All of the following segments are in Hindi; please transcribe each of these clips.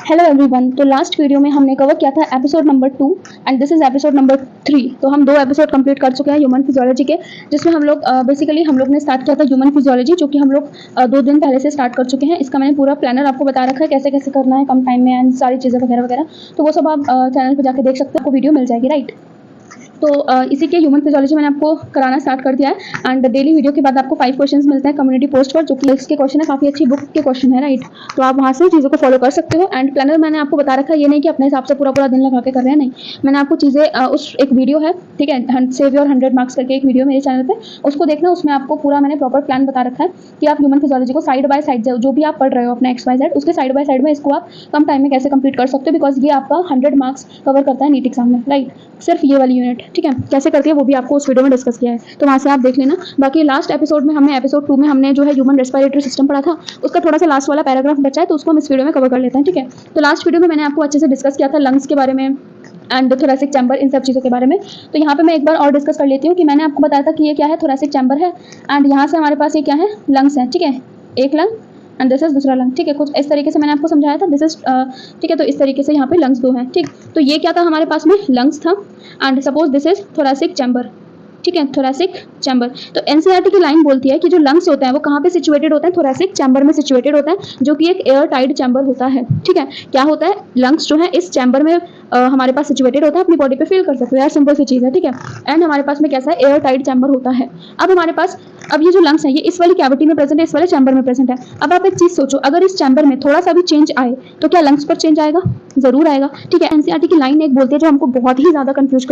Hello everyone. तो लास्ट वीडियो में हमने कवर किया था episode number 2 and this is episode number 3। तो हम 2 एपिसोड कंप्लीट कर चुके हैं ह्यूमन फिजियोलॉजी के, जिसमें हम लोग बेसिकली हम लोग ने स्टार्ट किया था ह्यूमन फिजियोलॉजी, जो कि हम लोग 2 दिन पहले से स्टार्ट कर चुके हैं। इसका मैंने पूरा प्लानर आपको बता रखा है, कैसे कैसे करना है कम टाइम में एंड सारी चीज़ें वगैरह वगैरह। तो वो सब आप चैनल पर जाकर देख सकते हो, आपको वीडियो मिल जाएगी, राइट। तो इसी के ह्यूमन फिजियोलॉजी मैंने आपको कराना स्टार्ट कर दिया है एंड डेली वीडियो के बाद आपको 5 क्वेश्चंस मिलते हैं कम्युनिटी पोस्ट पर, जो कि इसके क्वेश्चन है, काफ़ी अच्छी बुक के क्वेश्चन है, राइट। तो आप वहाँ से चीज़ों को फॉलो कर सकते हो। एंड प्लानर मैंने आपको बता रखा है, ये नहीं कि अपने हिसाब से पूरा पूरा दिन लगा के कर रहे हैं, नहीं। मैंने आपको चीज़ें उस एक वीडियो है, ठीक है, सेव योर 100 मार्क्स करके एक वीडियो मेरे चैनल पर, उसको देखना। उसमें आपको पूरा मैंने प्रॉपर प्लान बता रखा है कि आप ह्यूमन फिजियोलॉजी को साइड बाय साइड जो भी आप पढ़ रहे हो अपना XYZ, उसके साइड बाय साइड में इसको आप कम टाइम में कैसे कंप्लीट कर सकते हो, बिकॉज ये आपका 100 मार्क्स कवर करता है नीट एग्जाम में, राइट। सिर्फ ये वाली यूनिट, ठीक है, कैसे करती है वो भी आपको उस वीडियो में डिस्कस किया है, तो वहाँ से आप देख लेना। बाकी लास्ट एपिसोड में हमने एपिसोड 2 में हमने जो है ह्यूमन रेस्पिरेटरी सिस्टम पढ़ा था, उसका थोड़ा सा लास्ट वाला पैराग्राफ बचा है, तो उसको हम इस वीडियो में कवर कर लेते हैं, ठीक है। तो लास्ट वीडियो में मैंने आपको अच्छे से डिस्कस किया था लंग्स के बारे में एंड थोरेसिक चैम्बर, इन सब चीज़ों के बारे में। तो यहाँ पे मैं एक बार और डिस्कस कर लेती हूँ कि मैंने आपको बताया था कि ये क्या है, थोरेसिक चैम्बर है एंड यहाँ से हमारे पास ये क्या है, लंग्स है, ठीक है, एक लंग एंड दिस इज दूसरा लंग, ठीक है। कुछ इस तरीके से मैंने आपको समझाया था, दिस इज ठीक है। तो इस तरीके से यहाँ पे लंग्स 2 हैं, ठीक। तो ये क्या था हमारे पास में, लंग्स था and suppose this is thoracic chamber, ठीक है, थोरेसिक चैम्बर। तो एनसीईआरटी की लाइन बोलती है कि जो लंग्स होते हैं वो कहाँ पे सिचुएटेड होते हैं, थोरेसिक चैम्बर में सिचुएटेड होता है, जो कि एक एयर टाइट चैम्बर होता है, ठीक है। क्या होता है, लंग्स जो है इस चैम्बर में हमारे पास सिचुएटेड होता है, अपनी बॉडी पे फील कर सकते हो यार, सिंपल सी चीज़ है, ठीक है। एंड हमारे पास में कैसा है, एयर टाइट चैम्बर होता है। अब हमारे पास अब ये जो लंग्स है ये इस वाली कैविटी में प्रेजेंट है, इस वाले चैम्बर में प्रेजेंट है। अब आप एक चीज़ सोचो, अगर इस चैम्बर में थोड़ा सा भी चेंज आए तो क्या लंग्स पर चेंज आएगा, जरूर आएगा, ठीक है। एनसीईआरटी की लाइन एक बोलती है जो हमको बहुत ही ज्यादा कंफ्यूज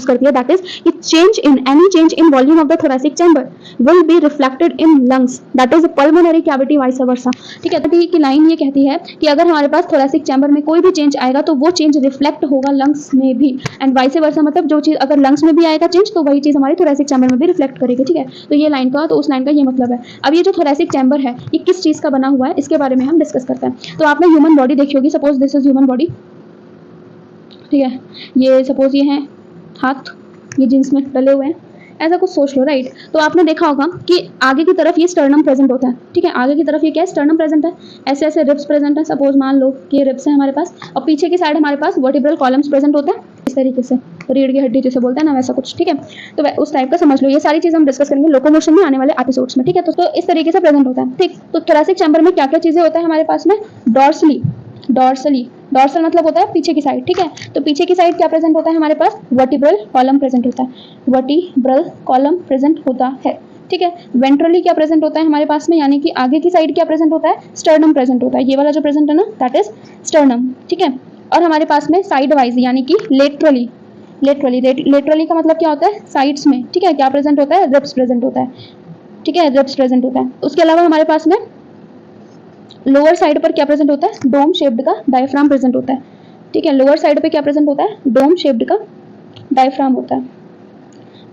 करती है, दैट इज कि change in any change in volume of the thoracic chamber will be reflected in lungs, that is the pulmonary cavity vice versa, ठीक है। तो की लाइन ये कहती है कि अगर हमारे पास thoracic chamber में कोई भी चेंज आएगा तो वो चेंज रिफ्लेक्ट होगा लंग्स में भी, एंड वाइस वर्सा, मतलब जो चीज अगर लंग्स में भी आएगा चेंज तो वही चीज हमारे thoracic chamber में भी रिफ्लेक्ट करेगी, ठीक है। तो ये लाइन का, तो उस लाइन का ये मतलब है। अब ये जो thoracic chamber है ये किस चीज का बना हुआ है, इसके बारे में हम डिस्कस करते हैं। तो आपने ह्यूमन बॉडी देखी होगी, suppose this is human body, ठीक है। ये सपोज ये है हाथ, ये जींस में डले हुए हैं, ऐसा कुछ सोच लो, राइट। तो आपने देखा होगा कि आगे की तरफ ये स्टर्नम प्रेजेंट होता है, ठीक है, आगे की तरफ ये क्या है, स्टर्नम प्रेजेंट है, ऐसे ऐसे रिब्स प्रेजेंट है, सपोज मान लो कि ये रिब्स है हमारे पास, और पीछे की साइड हमारे पास वर्टिब्रल कॉलम्स प्रेजेंट होते हैं, इस तरीके से, रीढ़ की हड्डी जैसे बोलते हैं ना, वैसा कुछ, ठीक है। तो उस टाइप का समझ लो, ये सारी चीज़ हम डिस्कस करेंगे लोकोमोशन में आने वाले एपिसोड्स में, ठीक है। तो इस तरीके से प्रेजेंट होता है, ठीक। तो थोरेसिक चैम्बर में क्या क्या चीज़ें होता है हमारे पास में, डॉर्सल मतलब होता है पीछे की साइड, ठीक है। तो पीछे की साइड क्या प्रेजेंट होता है हमारे पास, वर्टिब्रल कॉलम प्रेजेंट होता है, वर्टिब्रल कॉलम प्रेजेंट होता है, ठीक है। वेंट्रली क्या प्रेजेंट होता है हमारे पास में, यानी कि आगे की साइड क्या प्रेजेंट होता है, स्टर्नम प्रेजेंट होता है, ये वाला जो प्रेजेंट है ना, दैट इज स्टर्नम, ठीक है। और हमारे पास में साइड वाइज यानी कि लेटरली का मतलब क्या होता है, साइड्स में, ठीक है, क्या प्रेजेंट होता है, रिब्स प्रेजेंट होता है, ठीक है, रिब्स प्रेजेंट होता है। उसके अलावा हमारे पास में लोअर साइड पर क्या प्रेजेंट होता है, डोम शेप्ड का डायफ्राम प्रेजेंट होता है, ठीक है। लोअर साइड पे क्या प्रेजेंट होता है, डोम शेप्ड का डायफ्राम होता है।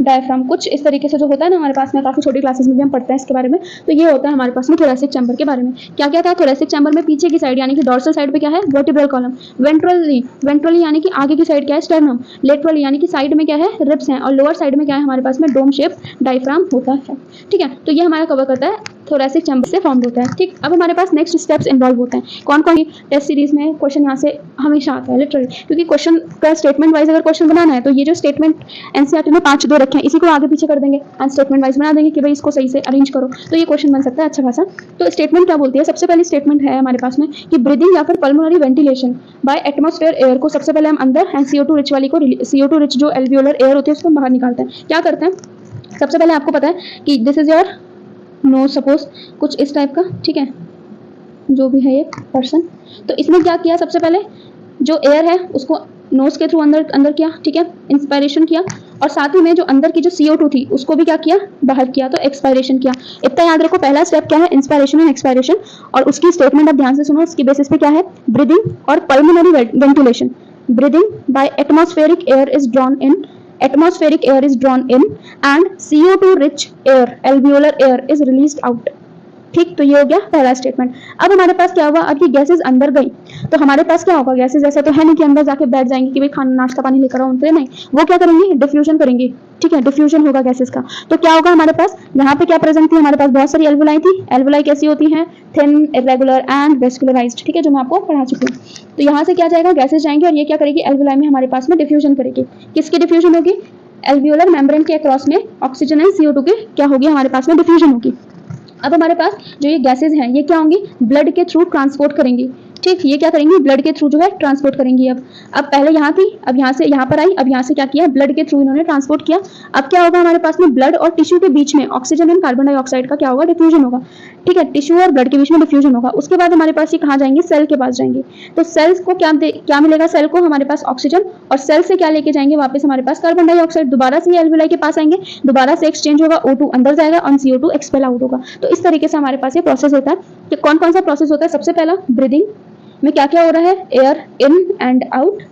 डायफ्राम कुछ इस तरीके से जो होता है ना हमारे पास में, काफी छोटी क्लासेस में भी हम पढ़ते हैं इसके बारे में। तो ये होता है हमारे पास में थोरेसिक चैम्बर के बारे में। क्या क्या था थोरेसिक चैम्बर में, पीछे की साइड यानी कि डॉर्सल साइड पे क्या है, वर्टिब्रल कॉलम, वेंट्रली यानी कि आगे की साइड क्या है, स्टर्नम, लेटरली यानी कि साइड में क्या है, रिब्स हैं, और लोअर साइड में क्या है हमारे पास में, डोम शेप डायफ्राम होता है, ठीक है। तो ये हमारा कवर करता है थोरेसिक चैम्बर से फॉर्म होता है, ठीक। अब हमारे पास नेक्स्ट स्टेप्स इन्वॉल्व होते हैं, कौन कौन टेस्ट सीरीज में क्वेश्चन यहाँ से हमेशा आता है लिटरली, क्योंकि क्वेश्चन का स्टेटमेंट वाइज अगर क्वेश्चन बनाना है तो ये जो स्टेटमेंट एनसीईआरटी ने 5 दो रखे हैं, इसी को आगे पीछे कर देंगे एंड स्टेटमेंट वाइज बना देंगे कि भाई इसको सही से अरेंज करो, तो ये क्वेश्चन बन सकता है अच्छा खासा। तो स्टेटमेंट क्या बोलती है, सबसे पहली स्टेटमेंट है हमारे पास में कि ब्रीदिंग या फिर pulmonary ventilation by atmosphere air को सबसे पहले हम अंदर एंड CO2 रिच वाली को, CO2 रिच जो एल्वियोलर एयर होती है उसको बाहर निकालते हैं। क्या करते हैं, सबसे पहले आपको पता है कि this is your nose, suppose कुछ इस टाइप का, ठीक है, जो भी है ये पर्सन। तो इसने क्या किया, सबसे पहले जो एयर है उसको नोज के थ्रू अंदर किया, ठीक है, इंस्पायरेशन किया, और साथ ही में जो अंदर की जो CO2 थी उसको भी क्या किया, बाहर किया, तो एक्सपायरेशन किया। इतना याद रखो, पहला स्टेप क्या है, इंस्पायरेशन एंड एक्सपायरेशन, और उसकी स्टेटमेंट आप ध्यान से सुनो, उसकी बेसिस पे क्या है, ब्रीदिंग और pulmonary ventilation. Breathing by atmospheric air is drawn in and CO2 rich air, alveolar air, is released out. ठीक, तो ये हो गया पहला स्टेटमेंट। अब हमारे पास क्या हुआ, अब ये गैसेस अंदर गई तो हमारे पास क्या होगा, गैसेस ऐसा तो है नहीं कि अंदर जाके बैठ जाएंगे कि भाई खाना नाश्ता पानी लेकर आओ, उनसे नहीं, वो क्या करेंगे, डिफ्यूजन करेंगे। ठीक है, डिफ्यूजन होगा गैसेस का। तो क्या होगा हमारे पास, यहाँ पे क्या प्रेजेंट थी, हमारे पास बहुत सारी एल्वुलाई थी। एल्वुलाई कैसी होती हैं, थिन, इरेगुलर एंड वेस्कुलराइज्ड। ठीक है, जो मैं आपको पढ़ा चुकी हूँ। तो यहाँ से क्या जाएगा, गैसेस जाएंगे और ये क्या करेगी, एल्वुलाई में हमारे पास में डिफ्यूजन करेगी। किसकी डिफ्यूजन होगी, एल्वियोलर मेम्ब्रेन के अक्रॉस में ऑक्सीजन एंड CO2 की क्या होगी, हमारे पास में डिफ्यूजन होगी। अब हमारे पास जो ये गैसेज हैं ये क्या होंगी, ब्लड के थ्रू ट्रांसपोर्ट करेंगी। ठीक, ये क्या करेंगी, ब्लड के थ्रू जो है ट्रांसपोर्ट करेंगी। अब पहले यहाँ थी, अब यहाँ से यहाँ पर आई, अब यहाँ से क्या किया, ब्लड के थ्रू इन्होंने ट्रांसपोर्ट किया। अब क्या होगा हमारे पास में, ब्लड और टिश्यू के बीच में ऑक्सीजन एंड कार्बन डाइऑक्साइड का क्या होगा, डिफ्यूजन होगा। ठीक है, टिश्यू और ब्लड के बीच में डिफ्यूजन होगा। उसके बाद हमारे पास ये कहाँ जाएंगे, सेल के पास जाएंगे। तो सेल्स को क्या मिलेगा, सेल को हमारे पास ऑक्सीजन, और सेल से क्या लेके जाएंगे वापस हमारे पास कार्बन डाइऑक्साइड। दोबारा से एल्वियोलाई के पास आएंगे, दोबारा से एक्सचेंज होगा, O2 अंदर जाएगा और CO2 एक्सपेल आउट होगा। तो इस तरीके से हमारे पास ये प्रोसेस होता है। कि कौन कौन सा प्रोसेस होता है, सबसे पहला ब्रीदिंग में क्या क्या हो रहा है, एयर इन एंड आउट।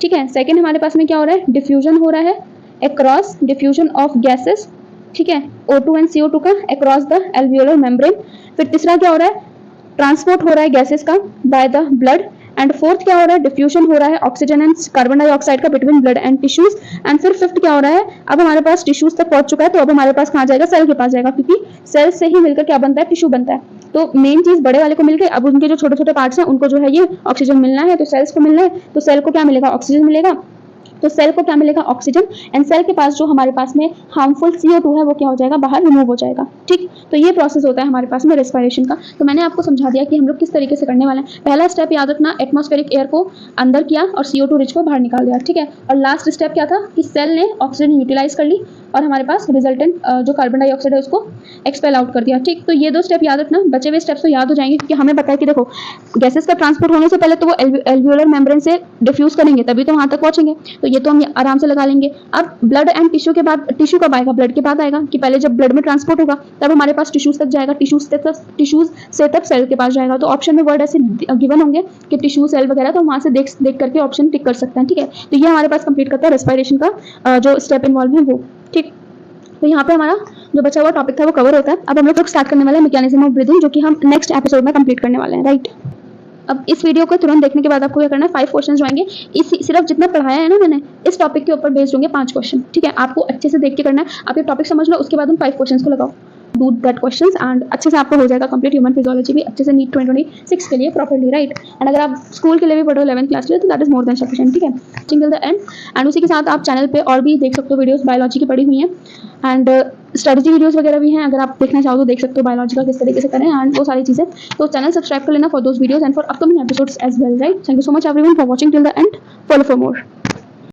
ठीक है, सेकंड हमारे पास में क्या हो रहा है, डिफ्यूजन हो रहा है अक्रॉस, डिफ्यूजन ऑफ गैसेस। ठीक है, O2 एंड CO2 का अक्रॉस द एल्वियोलर मेम्ब्रेन। फिर तीसरा क्या हो रहा है, ट्रांसपोर्ट हो रहा है गैसेस का by the blood. And fourth क्या हो रहा है, डिफ्यूजन हो रहा है ऑक्सीजन एंड कार्बन डाइऑक्साइड का between blood and tissues. And फिर फिफ्थ क्या हो रहा है, अब हमारे पास टिश्यूज तक पहुंच चुका है, तो अब हमारे पास कहाँ जाएगा, सेल के पास जाएगा, क्योंकि सेल से ही मिलकर क्या बनता है, टिश्यू बनता है। तो मेन चीज बड़े वाले को मिल गई, अब उनके जो छोटे छोटे पार्ट्स हैं उनको जो है ये ऑक्सीजन मिलना है, तो सेल्स को मिलना है, तो सेल को क्या मिलेगा, ऑक्सीजन मिलेगा। तो सेल को क्या मिलेगा, ऑक्सीजन। एंड सेल के पास जो हमारे पास में हार्मफुल CO2 है वो क्या हो जाएगा, बाहर रिमूव हो जाएगा। ठीक, तो ये प्रोसेस होता है हमारे पास में रेस्पिरेशन का। तो मैंने आपको समझा दिया कि हम लोग किस तरीके से करने वाले हैं। पहला स्टेप याद रखना, एटमॉस्फेरिक एयर को अंदर किया और CO2 रिच को बाहर निकाल दिया। ठीक है, और लास्ट स्टेप क्या था कि सेल ने ऑक्सीजन यूटिलाइज कर ली और हमारे पास रिजल्टेंट जो कार्बन डाइऑक्साइड है उसको एक्सपेल आउट कर दिया। ठीक, तो ये दो स्टेप याद रखना, बचे हुए स्टेप्स तो याद हो जाएंगे, क्योंकि हमें पता है कि देखो गैसेस का ट्रांसपोर्ट होने से पहले तो वो एल्वियोलर मेम्ब्रेन से डिफ्यूज करेंगे, तभी तो वहां तक पहुंचेंगे। तो ये तो हम आराम से लगा लेंगे। अब ब्लड एंड टिश्यू के बाद, टिश्यू कब आएगा, ब्लड के बाद आएगा, कि पहले जब ब्लड में ट्रांसपोर्ट होगा तब हमारे पास टिश्यूज तक जाएगा, टिश्यूज से तब सेल के पास जाएगा। तो ऑप्शन में वर्ड ऐसे गिवन होंगे कि टिश्यू, सेल वगैरह, तो वहां से देख करके ऑप्शन टिक कर सकते हैं। ठीक है, तो ये हमारे पास कंप्लीट करता है रेस्पिरेशन का जो स्टेप इन्वॉल्व है वो। ठीक, तो यहाँ पे हमारा जो बचा हुआ टॉपिक था वो कवर होता है। अब हम लोग स्टार्ट करने वाले हैं मैकेनिज्म ऑफ ब्रीदिंग, जो कि हम नेक्स्ट एपिसोड में कंप्लीट करने वाले हैं। राइट, अब इस वीडियो को तुरंत देखने के बाद आपको क्या करना है, 5 क्वेश्चंस जो आएंगे, इस सिर्फ जितना पढ़ाया है ना मैंने, इस टॉपिक के ऊपर बेस्ड होंगे 5 क्वेश्चन। ठीक है, आपको अच्छे से देख के करना है। आप ये टॉपिक समझ लो, उसके बाद उन 5 क्वेश्चंस को लगाओ, डू दैट क्वेश्चंस, एंड अच्छे से आपको हो जाएगा कंप्लीट ह्यूमन फिजियोलॉजी भी अच्छे से नीट 2026 के लिए प्रॉपर्ली। राइट, एंड अगर आप स्कूल के लिए भी पढ़ो 11th क्लास के लिए, तो that is more than sufficient. ठीक है, टिल द एंड। एंड उसी के साथ आप चैनल पे और भी देख सकते हो, वीडियोस बायोलॉजी की पड़ी हुई हैं एंड स्ट्रेटजी वीडियोस वगैरह भी हैं, अगर आप देखना चाहो तो देख सकते हो बायोलॉजी का किस तरीके से करें एंड वो सारी चीजें। तो चैनल सब्सक्राइब कर लेना for those videos and for upcoming episodes as well. Right, thank you so much everyone for watching till the end, follow for more.